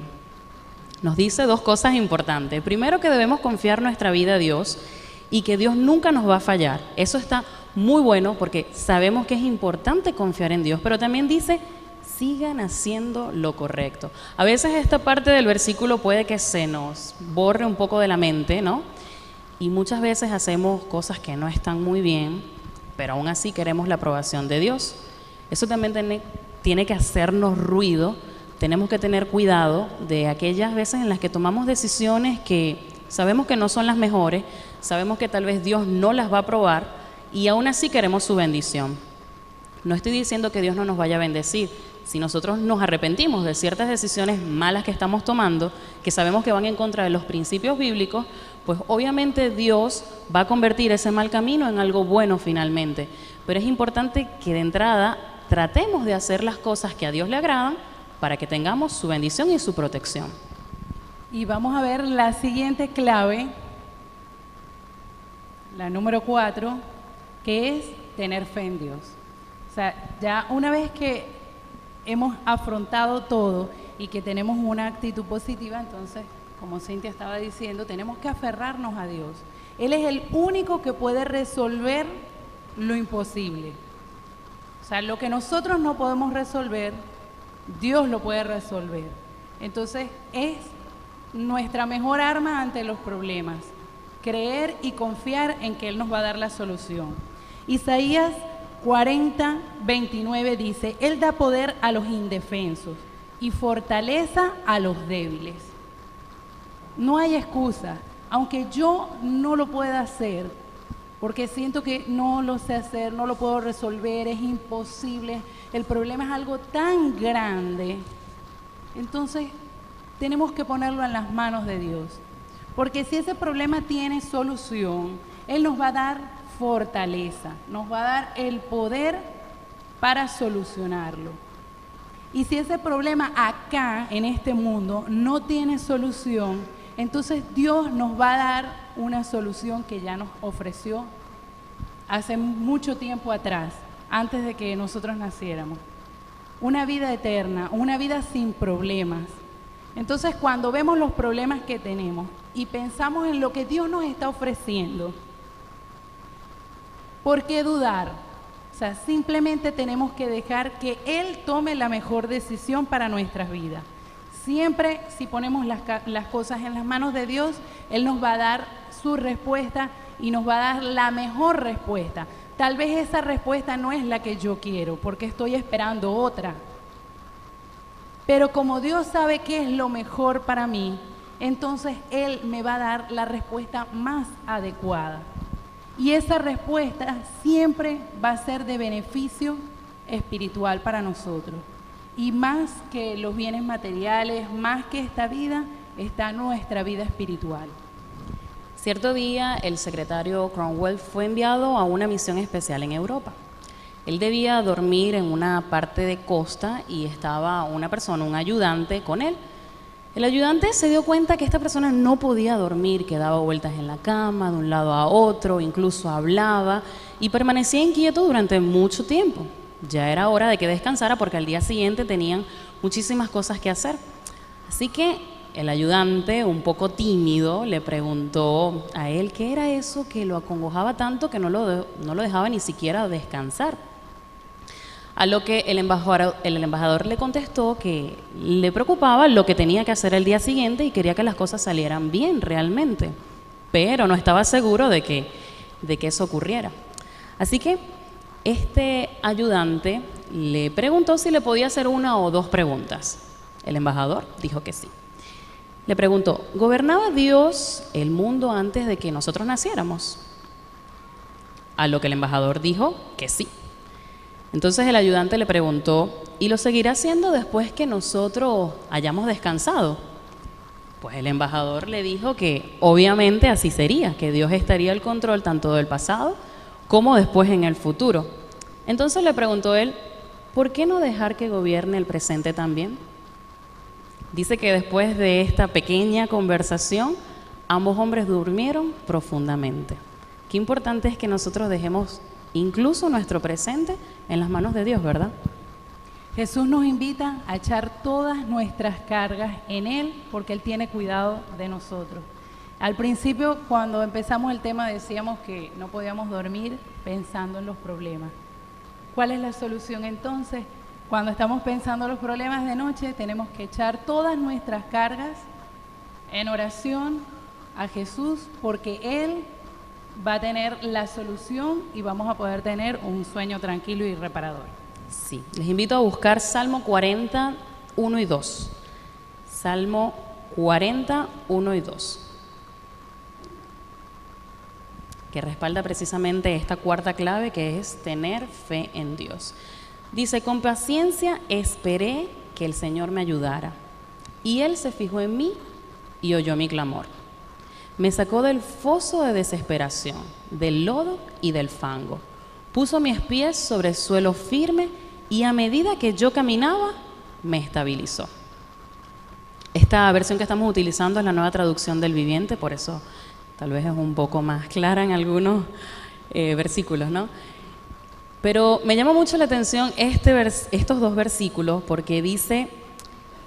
nos dice dos cosas importantes. Primero, que debemos confiar nuestra vida a Dios y que Dios nunca nos va a fallar. Eso está muy bueno porque sabemos que es importante confiar en Dios, pero también dice, sigan haciendo lo correcto. A veces esta parte del versículo puede que se nos borre un poco de la mente, ¿no? Y muchas veces hacemos cosas que no están muy bien, pero aún así queremos la aprobación de Dios. Eso también tiene que hacernos ruido. Tenemos que tener cuidado de aquellas veces en las que tomamos decisiones que sabemos que no son las mejores, sabemos que tal vez Dios no las va a aprobar y aún así queremos su bendición. No estoy diciendo que Dios no nos vaya a bendecir. Si nosotros nos arrepentimos de ciertas decisiones malas que estamos tomando, que sabemos que van en contra de los principios bíblicos, pues obviamente Dios va a convertir ese mal camino en algo bueno finalmente. Pero es importante que de entrada tratemos de hacer las cosas que a Dios le agradan para que tengamos su bendición y su protección. Y vamos a ver la siguiente clave, la número 4, que es tener fe en Dios. O sea, ya una vez que hemos afrontado todo y que tenemos una actitud positiva, entonces, como Cintia estaba diciendo, tenemos que aferrarnos a Dios. Él es el único que puede resolver lo imposible. O sea, lo que nosotros no podemos resolver, Dios lo puede resolver. Entonces, es nuestra mejor arma ante los problemas, creer y confiar en que Él nos va a dar la solución. Isaías 40:29 dice, Él da poder a los indefensos y fortaleza a los débiles. No hay excusa, aunque yo no lo pueda hacer, porque siento que no lo sé hacer, no lo puedo resolver, es imposible, el problema es algo tan grande. Entonces, tenemos que ponerlo en las manos de Dios, porque si ese problema tiene solución, Él nos va a dar fortaleza, nos va a dar el poder para solucionarlo. Y si ese problema acá, en este mundo, no tiene solución, entonces Dios nos va a dar una solución que ya nos ofreció hace mucho tiempo atrás, antes de que nosotros naciéramos. Una vida eterna, una vida sin problemas. Entonces, cuando vemos los problemas que tenemos y pensamos en lo que Dios nos está ofreciendo, ¿por qué dudar? O sea, simplemente tenemos que dejar que Él tome la mejor decisión para nuestras vidas. Siempre, si ponemos las cosas en las manos de Dios, Él nos va a dar su respuesta y nos va a dar la mejor respuesta. Tal vez esa respuesta no es la que yo quiero, porque estoy esperando otra. Pero como Dios sabe qué es lo mejor para mí, entonces Él me va a dar la respuesta más adecuada. Y esa respuesta siempre va a ser de beneficio espiritual para nosotros. Y más que los bienes materiales, más que esta vida, está nuestra vida espiritual. Cierto día, el secretario Cromwell fue enviado a una misión especial en Europa. Él debía dormir en una parte de costa y estaba una persona, un ayudante, con él. El ayudante se dio cuenta que esta persona no podía dormir, que daba vueltas en la cama de un lado a otro, incluso hablaba y permanecía inquieto durante mucho tiempo. Ya era hora de que descansara porque al día siguiente tenían muchísimas cosas que hacer. Así que el ayudante, un poco tímido, le preguntó a él qué era eso que lo acongojaba tanto que no lo dejaba ni siquiera descansar. A lo que el embajador le contestó que le preocupaba lo que tenía que hacer el día siguiente y quería que las cosas salieran bien realmente, pero no estaba seguro de que eso ocurriera. Así que este ayudante le preguntó si le podía hacer una o dos preguntas. El embajador dijo que sí. Le preguntó, ¿gobernaba Dios el mundo antes de que nosotros naciéramos? A lo que el embajador dijo que sí. Entonces el ayudante le preguntó, ¿y lo seguirá haciendo después que nosotros hayamos descansado? Pues el embajador le dijo que obviamente así sería, que Dios estaría al control tanto del pasado como después en el futuro. Entonces le preguntó él, ¿por qué no dejar que gobierne el presente también? Dice que después de esta pequeña conversación, ambos hombres durmieron profundamente. Qué importante es que nosotros dejemos incluso nuestro presente, en las manos de Dios, ¿verdad? Jesús nos invita a echar todas nuestras cargas en Él porque Él tiene cuidado de nosotros. Al principio, cuando empezamos el tema, decíamos que no podíamos dormir pensando en los problemas. ¿Cuál es la solución entonces? Cuando estamos pensando en los problemas de noche, tenemos que echar todas nuestras cargas en oración a Jesús porque Él va a tener la solución y vamos a poder tener un sueño tranquilo y reparador. Sí, les invito a buscar Salmo 40, 1 y 2. Salmo 40, 1 y 2. Que respalda precisamente esta cuarta clave, que es tener fe en Dios. Dice: con paciencia esperé que el Señor me ayudara, y Él se fijó en mí y oyó mi clamor. Me sacó del foso de desesperación, del lodo y del fango. Puso mis pies sobre el suelo firme y a medida que yo caminaba, me estabilizó. Esta versión que estamos utilizando es la Nueva Traducción del Viviente, por eso tal vez es un poco más clara en algunos versículos, ¿no? Pero me llama mucho la atención estos dos versículos porque dice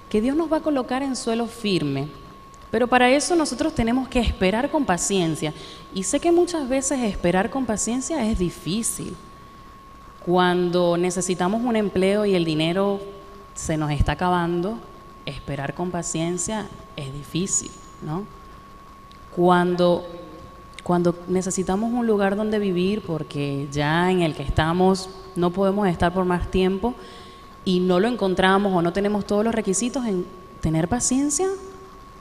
que Dios nos va a colocar en suelo firme, pero para eso nosotros tenemos que esperar con paciencia. Y sé que muchas veces esperar con paciencia es difícil. Cuando necesitamos un empleo y el dinero se nos está acabando, esperar con paciencia es difícil, ¿no? Cuando necesitamos un lugar donde vivir porque ya en el que estamos no podemos estar por más tiempo y no lo encontramos o no tenemos todos los requisitos, en tener paciencia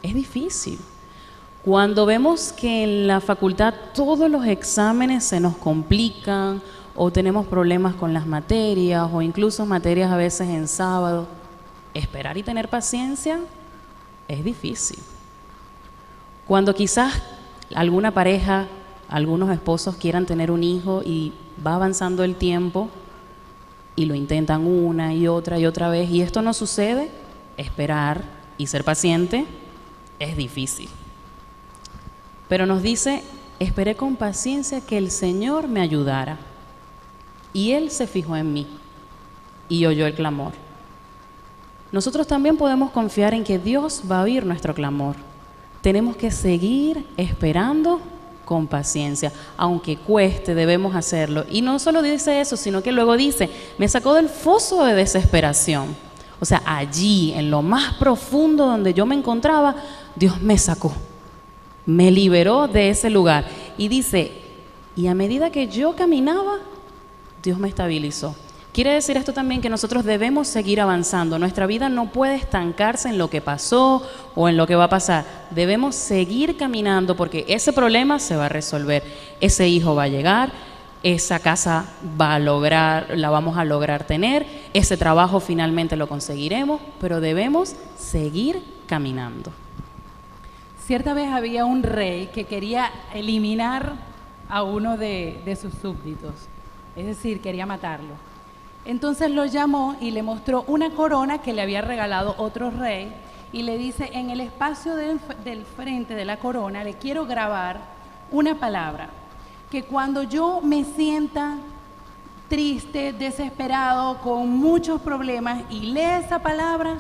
es difícil. Cuando vemos que en la facultad todos los exámenes se nos complican o tenemos problemas con las materias o incluso materias a veces en sábado, esperar y tener paciencia es difícil. Cuando quizás alguna pareja, algunos esposos quieran tener un hijo y va avanzando el tiempo y lo intentan una y otra vez y esto no sucede, esperar y ser paciente es difícil. Pero nos dice: esperé con paciencia que el Señor me ayudara, y Él se fijó en mí y oyó el clamor. Nosotros también podemos confiar en que Dios va a oír nuestro clamor. Tenemos que seguir esperando con paciencia, aunque cueste, debemos hacerlo. Y no solo dice eso, sino que luego dice: me sacó del foso de desesperación. O sea, allí, en lo más profundo donde yo me encontraba, Dios me sacó, me liberó de ese lugar. Y dice, y a medida que yo caminaba, Dios me estabilizó. Quiere decir esto también que nosotros debemos seguir avanzando. Nuestra vida no puede estancarse en lo que pasó o en lo que va a pasar. Debemos seguir caminando porque ese problema se va a resolver. Ese hijo va a llegar, esa casa la vamos a lograr tener, ese trabajo finalmente lo conseguiremos, pero debemos seguir caminando. Cierta vez había un rey que quería eliminar a uno de sus súbditos, es decir, quería matarlo. Entonces lo llamó y le mostró una corona que le había regalado otro rey y le dice: en el espacio del frente de la corona le quiero grabar una palabra, que cuando yo me sienta triste, desesperado, con muchos problemas y lea esa palabra,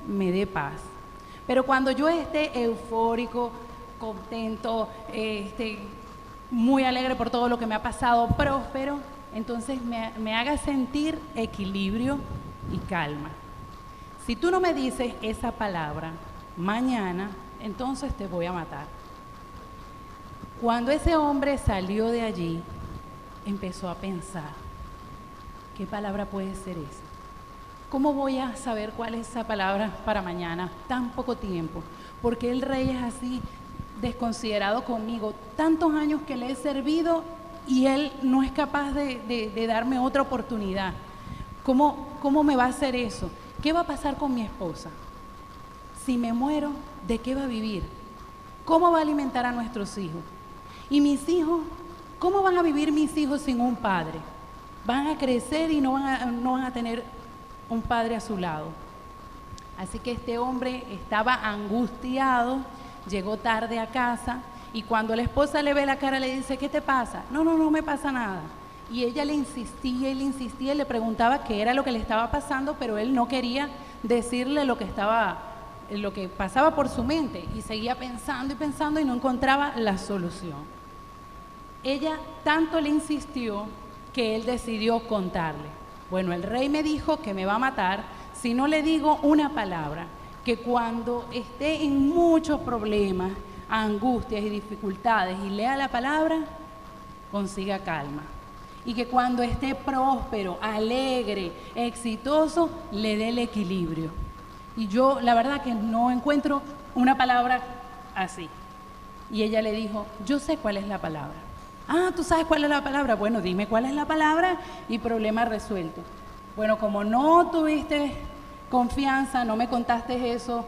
me dé paz. Pero cuando yo esté eufórico, contento, muy alegre por todo lo que me ha pasado, próspero, entonces me haga sentir equilibrio y calma. Si tú no me dices esa palabra mañana, entonces te voy a matar. Cuando ese hombre salió de allí, empezó a pensar: ¿qué palabra puede ser esa? ¿Cómo voy a saber cuál es esa palabra para mañana? Tan poco tiempo. Porque el rey es así desconsiderado conmigo. Tantos años que le he servido y él no es capaz de darme otra oportunidad. ¿Cómo me va a hacer eso? ¿Qué va a pasar con mi esposa? Si me muero, ¿de qué va a vivir? ¿Cómo va a alimentar a nuestros hijos? ¿Y mis hijos? ¿Cómo van a vivir mis hijos sin un padre? Van a crecer y no van a tener un padre a su lado. Así que este hombre estaba angustiado, llegó tarde a casa y cuando la esposa le ve la cara le dice: ¿qué te pasa? No me pasa nada. Y ella le insistía y le preguntaba qué era lo que le estaba pasando, pero él no quería decirle lo que pasaba por su mente, y seguía pensando y pensando y no encontraba la solución. Ella tanto le insistió que él decidió contarle. Bueno, el rey me dijo que me va a matar si no le digo una palabra, que cuando esté en muchos problemas, angustias y dificultades y lea la palabra, consiga calma. Y que cuando esté próspero, alegre, exitoso, le dé el equilibrio. Y yo la verdad que no encuentro una palabra así. Y ella le dijo, yo sé cuál es la palabra. Ah, ¿tú sabes cuál es la palabra? Bueno, dime cuál es la palabra y problema resuelto. Bueno, como no tuviste confianza, no me contaste eso,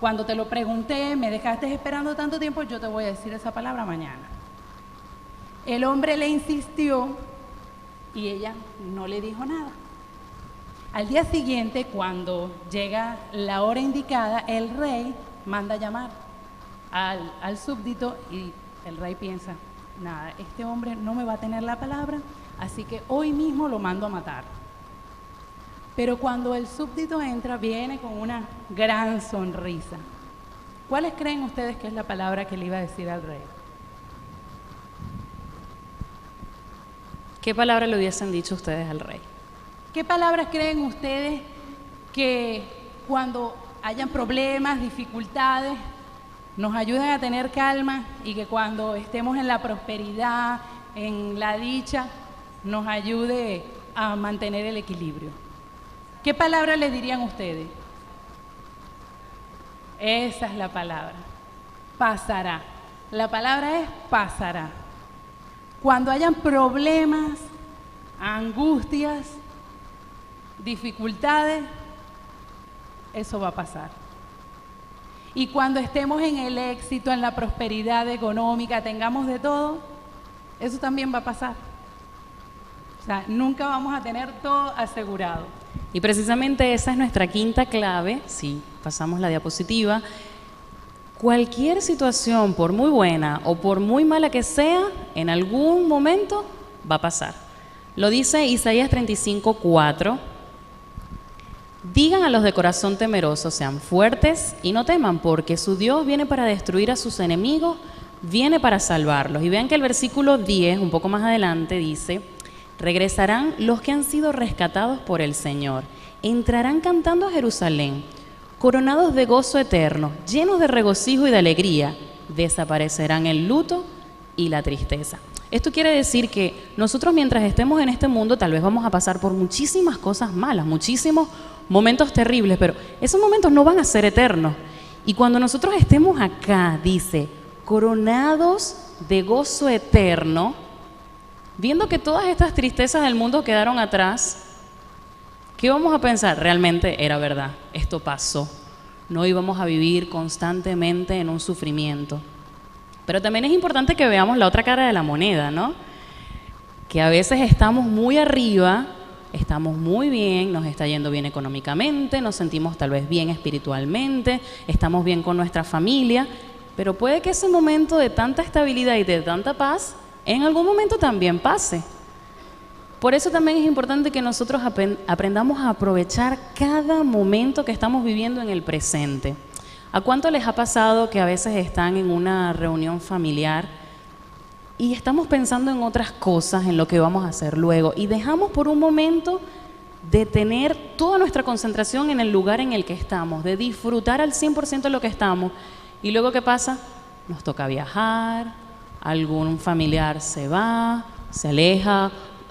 cuando te lo pregunté, me dejaste esperando tanto tiempo, yo te voy a decir esa palabra mañana. El hombre le insistió y ella no le dijo nada. Al día siguiente, cuando llega la hora indicada, el rey manda a llamar al súbdito y el rey piensa, nada, este hombre no me va a tener la palabra, así que hoy mismo lo mando a matar. Pero cuando el súbdito entra, viene con una gran sonrisa. ¿Cuáles creen ustedes que es la palabra que le iba a decir al rey? ¿Qué palabra le hubiesen dicho ustedes al rey? ¿Qué palabras creen ustedes que cuando hayan problemas, dificultades, nos ayuden a tener calma y que cuando estemos en la prosperidad, en la dicha, nos ayude a mantener el equilibrio? ¿Qué palabra les dirían ustedes? Esa es la palabra. Pasará. La palabra es pasará. Cuando hayan problemas, angustias, dificultades, eso va a pasar. Y cuando estemos en el éxito, en la prosperidad económica, tengamos de todo, eso también va a pasar. O sea, nunca vamos a tener todo asegurado. Y precisamente esa es nuestra quinta clave, si pasamos la diapositiva. Cualquier situación, por muy buena o por muy mala que sea, en algún momento va a pasar. Lo dice Isaías 35:4. Digan a los de corazón temeroso, sean fuertes y no teman, porque su Dios viene para destruir a sus enemigos, viene para salvarlos. Y vean que el versículo 10, un poco más adelante, dice, regresarán los que han sido rescatados por el Señor, entrarán cantando a Jerusalén, coronados de gozo eterno, llenos de regocijo y de alegría, desaparecerán el luto y la tristeza. Esto quiere decir que nosotros mientras estemos en este mundo tal vez vamos a pasar por muchísimas cosas malas, muchísimos momentos terribles, pero esos momentos no van a ser eternos. Y cuando nosotros estemos acá, dice, coronados de gozo eterno, viendo que todas estas tristezas del mundo quedaron atrás, ¿qué vamos a pensar? Realmente era verdad, esto pasó. No íbamos a vivir constantemente en un sufrimiento. Pero también es importante que veamos la otra cara de la moneda, ¿no? Que a veces estamos muy arriba, estamos muy bien, nos está yendo bien económicamente, nos sentimos tal vez bien espiritualmente, estamos bien con nuestra familia, pero puede que ese momento de tanta estabilidad y de tanta paz en algún momento también pase. Por eso también es importante que nosotros aprendamos a aprovechar cada momento que estamos viviendo en el presente. ¿A cuánto les ha pasado que a veces están en una reunión familiar y estamos pensando en otras cosas, en lo que vamos a hacer luego, y dejamos por un momento de tener toda nuestra concentración en el lugar en el que estamos, de disfrutar al 100% lo que estamos, y luego ¿qué pasa? Nos toca viajar, algún familiar se va, se aleja,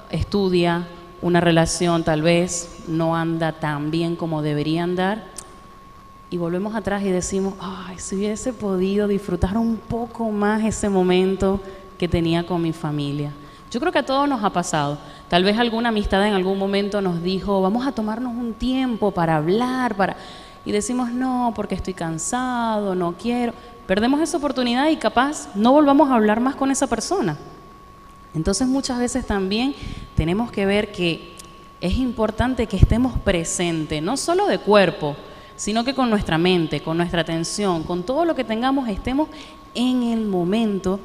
estudia, una relación tal vez no anda tan bien como debería andar, y volvemos atrás y decimos, ay, si hubiese podido disfrutar un poco más ese momento que tenía con mi familia. Yo creo que a todos nos ha pasado. Tal vez alguna amistad en algún momento nos dijo, vamos a tomarnos un tiempo para hablar, y decimos, no, porque estoy cansado, no quiero. Perdemos esa oportunidad y capaz no volvamos a hablar más con esa persona. Entonces muchas veces también tenemos que ver que es importante que estemos presentes, no solo de cuerpo, sino que con nuestra mente, con nuestra atención, con todo lo que tengamos, estemos en el momento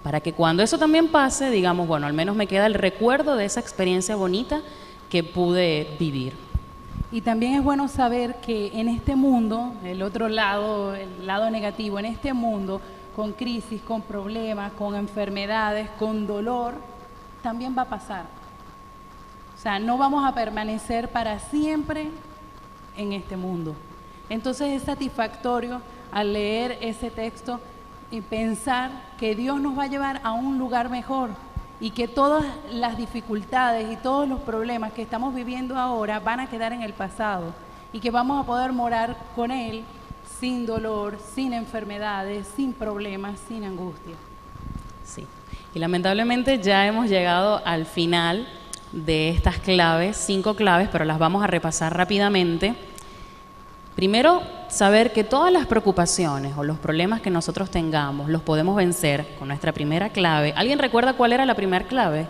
para que cuando eso también pase, digamos, bueno, al menos me queda el recuerdo de esa experiencia bonita que pude vivir. Y también es bueno saber que en este mundo, el otro lado, el lado negativo, en este mundo, con crisis, con problemas, con enfermedades, con dolor, también va a pasar. O sea, no vamos a permanecer para siempre en este mundo. Entonces es satisfactorio al leer ese texto y pensar que Dios nos va a llevar a un lugar mejor y que todas las dificultades y todos los problemas que estamos viviendo ahora van a quedar en el pasado y que vamos a poder morar con Él sin dolor, sin enfermedades, sin problemas, sin angustia. Sí, y lamentablemente ya hemos llegado al final de estas claves, 5 claves, pero las vamos a repasar rápidamente. Primero, saber que todas las preocupaciones o los problemas que nosotros tengamos los podemos vencer con nuestra primera clave. ¿Alguien recuerda cuál era la primera clave?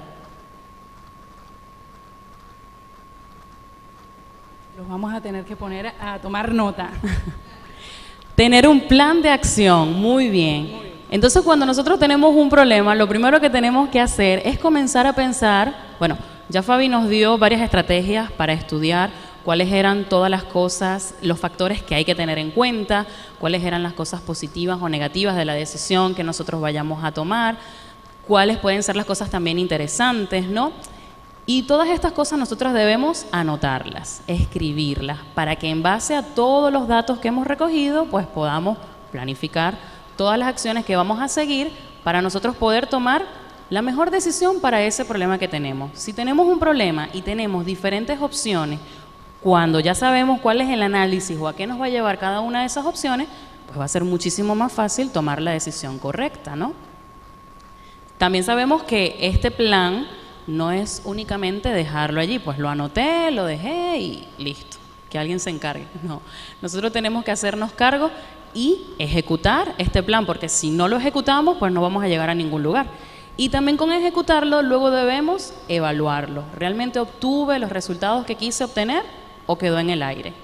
Los vamos a tener que poner a tomar nota. Tener un plan de acción, muy bien. Entonces, cuando nosotros tenemos un problema, lo primero que tenemos que hacer es comenzar a pensar, bueno, ya Fabi nos dio varias estrategias para estudiar cuáles eran todas las cosas, los factores que hay que tener en cuenta, cuáles eran las cosas positivas o negativas de la decisión que nosotros vayamos a tomar, cuáles pueden ser las cosas también interesantes, ¿no? Y todas estas cosas nosotros debemos anotarlas, escribirlas, para que en base a todos los datos que hemos recogido, pues podamos planificar todas las acciones que vamos a seguir para nosotros poder tomar la mejor decisión para ese problema que tenemos. Si tenemos un problema y tenemos diferentes opciones, cuando ya sabemos cuál es el análisis o a qué nos va a llevar cada una de esas opciones, pues va a ser muchísimo más fácil tomar la decisión correcta, ¿no? También sabemos que este plan no es únicamente dejarlo allí, pues lo anoté, lo dejé y listo, que alguien se encargue. No, nosotros tenemos que hacernos cargo y ejecutar este plan, porque si no lo ejecutamos, pues no vamos a llegar a ningún lugar. Y también con ejecutarlo, luego debemos evaluarlo. ¿Realmente obtuve los resultados que quise obtener o quedó en el aire?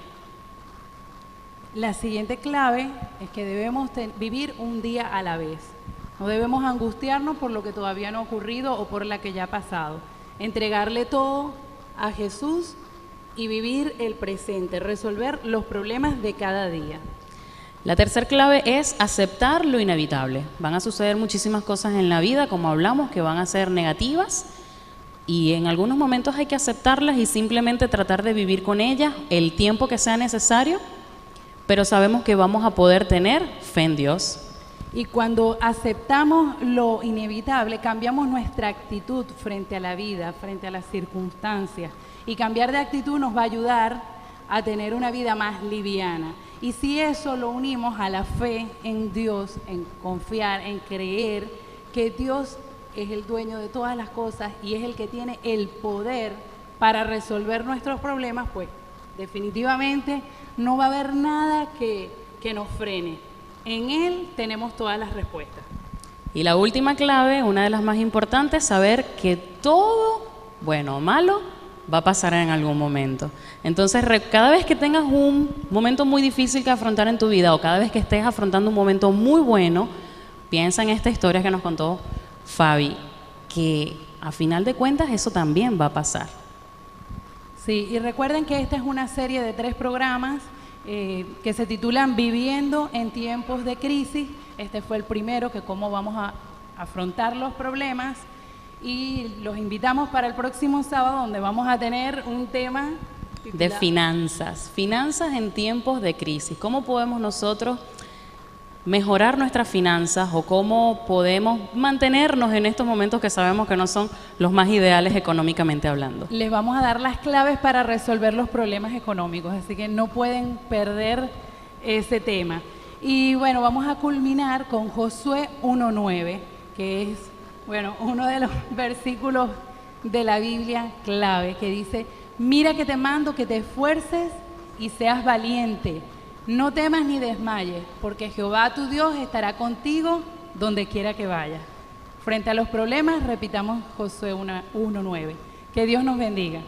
La siguiente clave es que debemos vivir un día a la vez. No debemos angustiarnos por lo que todavía no ha ocurrido o por la que ya ha pasado. Entregarle todo a Jesús y vivir el presente, resolver los problemas de cada día. La tercera clave es aceptar lo inevitable. Van a suceder muchísimas cosas en la vida, como hablamos, que van a ser negativas y en algunos momentos hay que aceptarlas y simplemente tratar de vivir con ellas el tiempo que sea necesario, pero sabemos que vamos a poder tener fe en Dios. Y cuando aceptamos lo inevitable, cambiamos nuestra actitud frente a la vida, frente a las circunstancias. Y cambiar de actitud nos va a ayudar a tener una vida más liviana. Y si eso lo unimos a la fe en Dios, en confiar, en creer que Dios es el dueño de todas las cosas y es el que tiene el poder para resolver nuestros problemas, pues definitivamente no va a haber nada que nos frene. En Él tenemos todas las respuestas. Y la última clave, una de las más importantes, saber que todo, bueno o malo, va a pasar en algún momento. Entonces, cada vez que tengas un momento muy difícil que afrontar en tu vida o cada vez que estés afrontando un momento muy bueno, piensa en esta historia que nos contó Fabi, que a final de cuentas eso también va a pasar. Sí, y recuerden que esta es una serie de 3 programas que se titulan Viviendo en tiempos de crisis. Este fue el primero, que cómo vamos a afrontar los problemas, y los invitamos para el próximo sábado, donde vamos a tener un tema de finanzas en tiempos de crisis. ¿Cómo podemos nosotros mejorar nuestras finanzas o cómo podemos mantenernos en estos momentos que sabemos que no son los más ideales económicamente hablando? Les vamos a dar las claves para resolver los problemas económicos, así que no pueden perder ese tema. Y bueno, vamos a culminar con Josué 1:9, que es, bueno, uno de los versículos de la Biblia clave, que dice: mira que te mando que te esfuerces y seas valiente. No temas ni desmayes, porque Jehová tu Dios estará contigo donde quiera que vayas. Frente a los problemas, repitamos Josué 1:9. Que Dios nos bendiga.